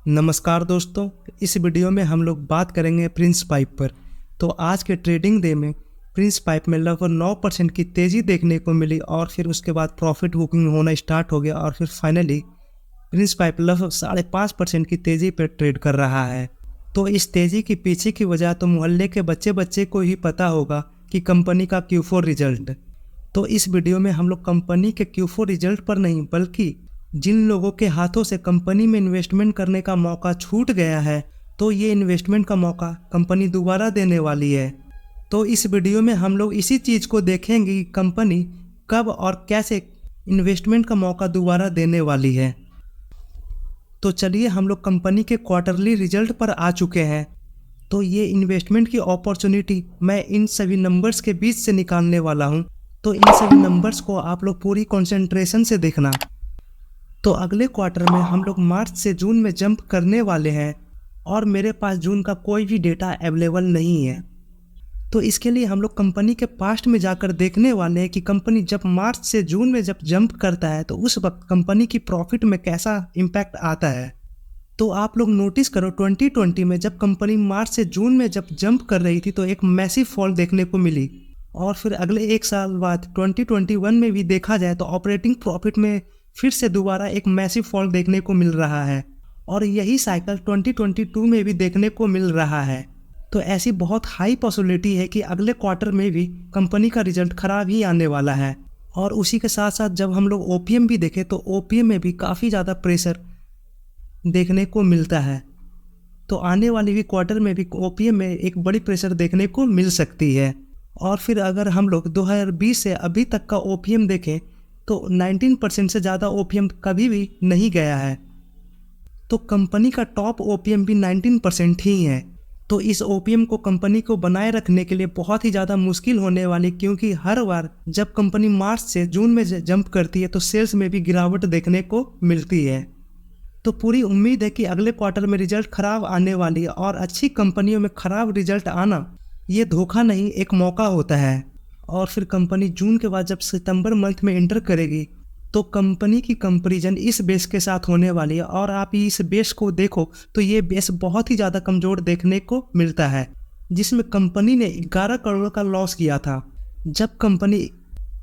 नमस्कार दोस्तों, इस वीडियो में हम लोग बात करेंगे प्रिंस पाइप पर। तो आज के ट्रेडिंग डे में प्रिंस पाइप में लगभग 9% की तेज़ी देखने को मिली और फिर उसके बाद प्रॉफिट बुकिंग होना स्टार्ट हो गया और फिर फाइनली प्रिंस पाइप लगभग 5.5% की तेज़ी पर ट्रेड कर रहा है। तो इस तेज़ी के पीछे की वजह तो मोहल्ले के बच्चे बच्चे को ही पता होगा कि कंपनी का Q4 रिजल्ट। तो इस वीडियो में हम लोग कंपनी के Q4 रिजल्ट पर नहीं बल्कि जिन लोगों के हाथों से कंपनी में इन्वेस्टमेंट करने का मौका छूट गया है तो ये इन्वेस्टमेंट का मौका कंपनी दोबारा देने वाली है। तो इस वीडियो में हम लोग इसी चीज़ को देखेंगे कि कंपनी कब और कैसे इन्वेस्टमेंट का मौका दोबारा देने वाली है। तो चलिए हम लोग कंपनी के क्वार्टरली रिजल्ट पर आ चुके हैं। तो ये इन्वेस्टमेंट की अपॉर्चुनिटी मैं इन सभी नंबर्स के बीच से निकालने वाला हूँ। तो इन सभी नंबर्स को आप लोग पूरी कंसंट्रेशन से देखना। तो अगले क्वार्टर में हम लोग मार्च से जून में जंप करने वाले हैं और मेरे पास जून का कोई भी डेटा अवेलेबल नहीं है। तो इसके लिए हम लोग कंपनी के पास्ट में जाकर देखने वाले हैं कि कंपनी जब मार्च से जून में जब जंप करता है तो उस वक्त कंपनी की प्रॉफिट में कैसा इम्पैक्ट आता है। तो आप लोग नोटिस करो 2020 में जब कंपनी मार्च से जून में जब जंप कर रही थी तो एक मैसिव फॉल देखने को मिली और फिर अगले एक साल बाद 2021 में भी देखा जाए तो ऑपरेटिंग प्रॉफिट में फिर से दोबारा एक मैसिव फॉल देखने को मिल रहा है और यही साइकिल 2022 में भी देखने को मिल रहा है। तो ऐसी बहुत हाई पॉसिबिलिटी है कि अगले क्वार्टर में भी कंपनी का रिजल्ट खराब ही आने वाला है। और उसी के साथ साथ जब हम लोग ओपीएम भी देखें तो ओपीएम में भी काफ़ी ज़्यादा प्रेशर देखने को मिलता है। तो आने वाले भी क्वार्टर में भी ओपीएम में एक बड़ी प्रेशर देखने को मिल सकती है। और फिर अगर हम लोग 2020 से अभी तक का ओपीएम देखें तो 19% से ज़्यादा ओपीएम कभी भी नहीं गया है। तो कंपनी का टॉप ओपीएम भी 19% ही है। तो इस ओपीएम को कंपनी को बनाए रखने के लिए बहुत ही ज़्यादा मुश्किल होने वाली, क्योंकि हर बार जब कंपनी मार्च से जून में जंप करती है तो सेल्स में भी गिरावट देखने को मिलती है। तो पूरी उम्मीद है कि अगले क्वार्टर में रिजल्ट खराब आने वाली है और अच्छी कंपनियों में खराब रिजल्ट आना ये धोखा नहीं, एक मौका होता है। और फिर कंपनी जून के बाद जब सितंबर मंथ में एंटर करेगी तो कंपनी की कंपैरिजन इस बेस के साथ होने वाली है। और आप इस बेस को देखो तो ये बेस बहुत ही ज़्यादा कमज़ोर देखने को मिलता है, जिसमें कंपनी ने 11 करोड़ का लॉस किया था। जब कंपनी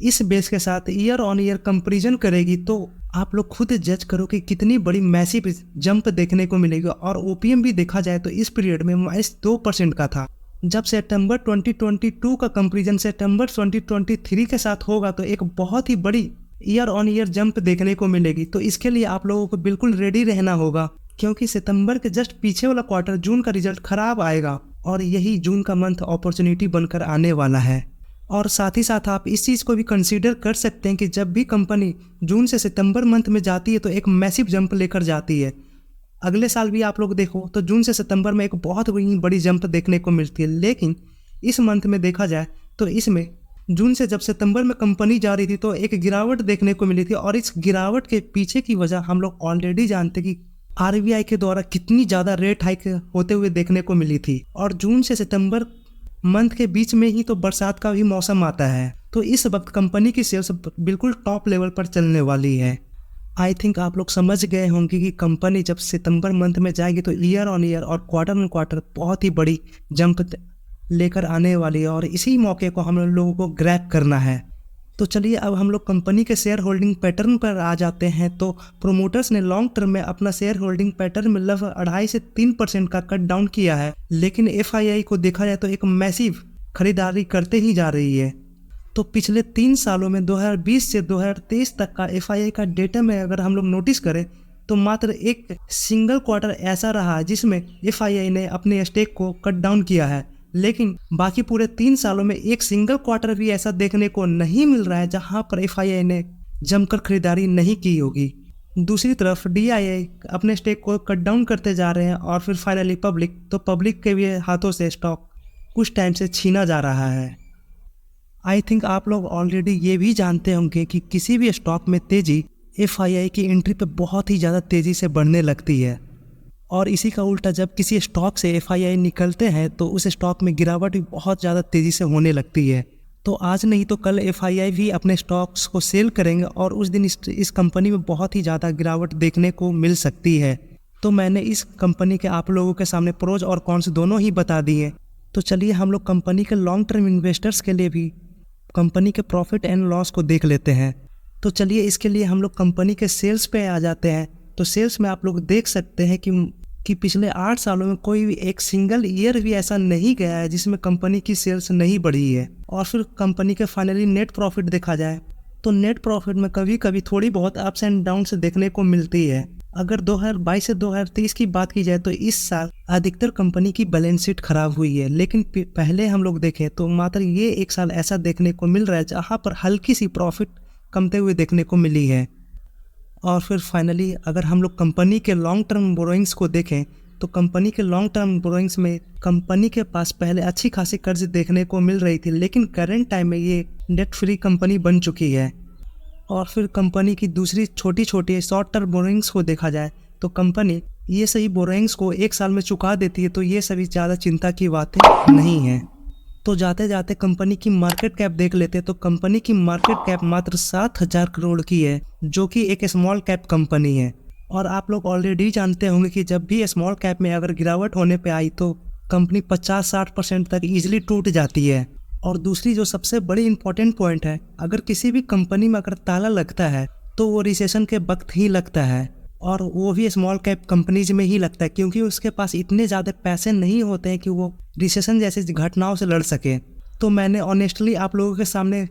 इस बेस के साथ ईयर ऑन ईयर कंपैरिजन करेगी तो आप लोग खुद जज करो कि कितनी बड़ी मैसिव जंप देखने को मिलेगी। और ओपीएम भी देखा जाए तो इस पीरियड में -2% का था। जब सितंबर 2022 का कंपैरिजन सितंबर 2023 के साथ होगा तो एक बहुत ही बड़ी ईयर ऑन ईयर जंप देखने को मिलेगी। तो इसके लिए आप लोगों को बिल्कुल रेडी रहना होगा, क्योंकि सितंबर के जस्ट पीछे वाला क्वार्टर जून का रिजल्ट खराब आएगा और यही जून का मंथ अपॉर्चुनिटी बनकर आने वाला है। और साथ ही साथ आप इस चीज़ को भी कंसीडर कर सकते हैं कि जब भी कंपनी जून से सितंबर मंथ में जाती है तो एक मैसिव जंप लेकर जाती है। अगले साल भी आप लोग देखो तो जून से सितंबर में एक बहुत बड़ी जंप देखने को मिलती है, लेकिन इस मंथ में देखा जाए तो इसमें जून से जब सितंबर में कंपनी जा रही थी तो एक गिरावट देखने को मिली थी। और इस गिरावट के पीछे की वजह हम लोग ऑलरेडी जानते कि आरबीआई के द्वारा कितनी ज़्यादा रेट हाइक होते हुए देखने को मिली थी। और जून से सितंबर मंथ के बीच में ही तो बरसात का भी मौसम आता है, तो इस वक्त कंपनी की सेल्स बिल्कुल टॉप लेवल पर चलने वाली है। आई थिंक आप लोग समझ गए होंगे कि कंपनी जब सितंबर मंथ में जाएगी तो ईयर ऑन ईयर और क्वार्टर ऑन क्वार्टर बहुत ही बड़ी जंप लेकर आने वाली है और इसी मौके को हम लोगों को ग्रैब करना है। तो चलिए अब हम लोग कंपनी के शेयर होल्डिंग पैटर्न पर आ जाते हैं। तो प्रोमोटर्स ने लॉन्ग टर्म में अपना शेयर होल्डिंग पैटर्न में लगभग 2.5 से 3% का कट डाउन किया है, लेकिन एफआईआई को देखा जाए तो एक मैसिव खरीदारी करते ही जा रही है। तो पिछले 3 सालों में 2020 से 2023 तक का एफआईआई का डेटा में अगर हम लोग नोटिस करें तो मात्र एक सिंगल क्वार्टर ऐसा रहा है जिसमें एफआईआई ने अपने स्टेक को कट डाउन किया है, लेकिन बाकी पूरे 3 सालों में एक सिंगल क्वार्टर भी ऐसा देखने को नहीं मिल रहा है जहां पर एफआईआई ने जमकर खरीदारी नहीं की होगी। दूसरी तरफ डीआईआई अपने स्टेक को कट डाउन करते जा रहे हैं और फिर फाइनली पब्लिक के भी हाथों से स्टॉक कुछ टाइम से छीना जा रहा है। आई थिंक आप लोग ऑलरेडी ये भी जानते होंगे कि किसी भी स्टॉक में तेज़ी एफआईआई की एंट्री पे बहुत ही ज़्यादा तेज़ी से बढ़ने लगती है और इसी का उल्टा जब किसी स्टॉक से एफआईआई निकलते हैं तो उस स्टॉक में गिरावट भी बहुत ज़्यादा तेज़ी से होने लगती है। तो आज नहीं तो कल एफआईआई भी अपने स्टॉक्स को सेल करेंगे और उस दिन इस कंपनी में बहुत ही ज़्यादा गिरावट देखने को मिल सकती है। तो मैंने इस कंपनी के आप लोगों के सामने प्रोज और कॉन्स दोनों ही बता दिए। तो चलिए हम लोग कंपनी के लॉन्ग टर्म इन्वेस्टर्स के लिए भी कंपनी के प्रॉफिट एंड लॉस को देख लेते हैं। तो चलिए इसके लिए हम लोग कंपनी के सेल्स पे आ जाते हैं। तो सेल्स में आप लोग देख सकते हैं कि पिछले 8 सालों में कोई भी एक सिंगल ईयर भी ऐसा नहीं गया है जिसमें कंपनी की सेल्स नहीं बढ़ी है। और फिर कंपनी के फाइनली नेट प्रॉफिट देखा जाए तो नेट प्रॉफिट में कभी कभी थोड़ी बहुत अप्स एंड डाउन्स देखने को मिलती है। अगर 2022 से 2023 की बात की जाए तो इस साल अधिकतर कंपनी की बैलेंस शीट खराब हुई है, लेकिन पहले हम लोग देखें तो मात्र ये एक साल ऐसा देखने को मिल रहा है जहाँ पर हल्की सी प्रॉफिट कमते हुए देखने को मिली है। और फिर फाइनली अगर हम लोग कंपनी के लॉन्ग टर्म बोरोइंग्स को देखें तो कंपनी के लॉन्ग टर्म बोरोइंग्स में कंपनी के पास पहले अच्छी खासी कर्ज देखने को मिल रही थी, लेकिन करंट टाइम में ये डेट फ्री कंपनी बन चुकी है। और फिर कंपनी की दूसरी छोटी छोटी शॉर्ट टर्म बोरोइंग्स को देखा जाए तो कंपनी ये सभी बोरोइंग्स को एक साल में चुका देती है, तो ये सभी ज़्यादा चिंता की बातें नहीं हैं। तो जाते जाते कंपनी की मार्केट कैप देख लेते हैं। तो कंपनी की मार्केट कैप मात्र 7,000 करोड़ की है, जो कि एक स्मॉल कैप कंपनी है। और आप लोग ऑलरेडी जानते होंगे कि जब भी स्मॉल कैप में अगर गिरावट होने पे आई तो कंपनी 50-60% तक ईजिली टूट जाती है। और दूसरी जो सबसे बड़ी इंपॉर्टेंट पॉइंट है, अगर किसी भी कंपनी में अगर ताला लगता है तो वो रिसेशन के वक्त ही लगता है, और वो भी स्मॉल कैप कंपनीज में ही लगता है, क्योंकि उसके पास इतने ज़्यादा पैसे नहीं होते हैं कि वो रिसेशन जैसे घटनाओं से लड़ सके। तो मैंने ऑनेस्टली आप लोगों के सामने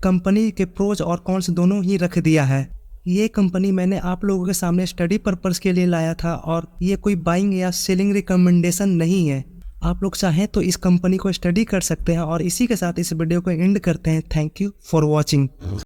कंपनी के प्रोज और कॉन्स दोनों ही रख दिया है। ये कंपनी मैंने आप लोगों के सामने स्टडी पर्पस के लिए लाया था, और ये कोई बाइंग या सेलिंग रिकमेंडेशन नहीं है। आप लोग चाहें तो इस कंपनी को स्टडी कर सकते हैं। और इसी के साथ इस वीडियो को एंड करते हैं। Thank you for watching.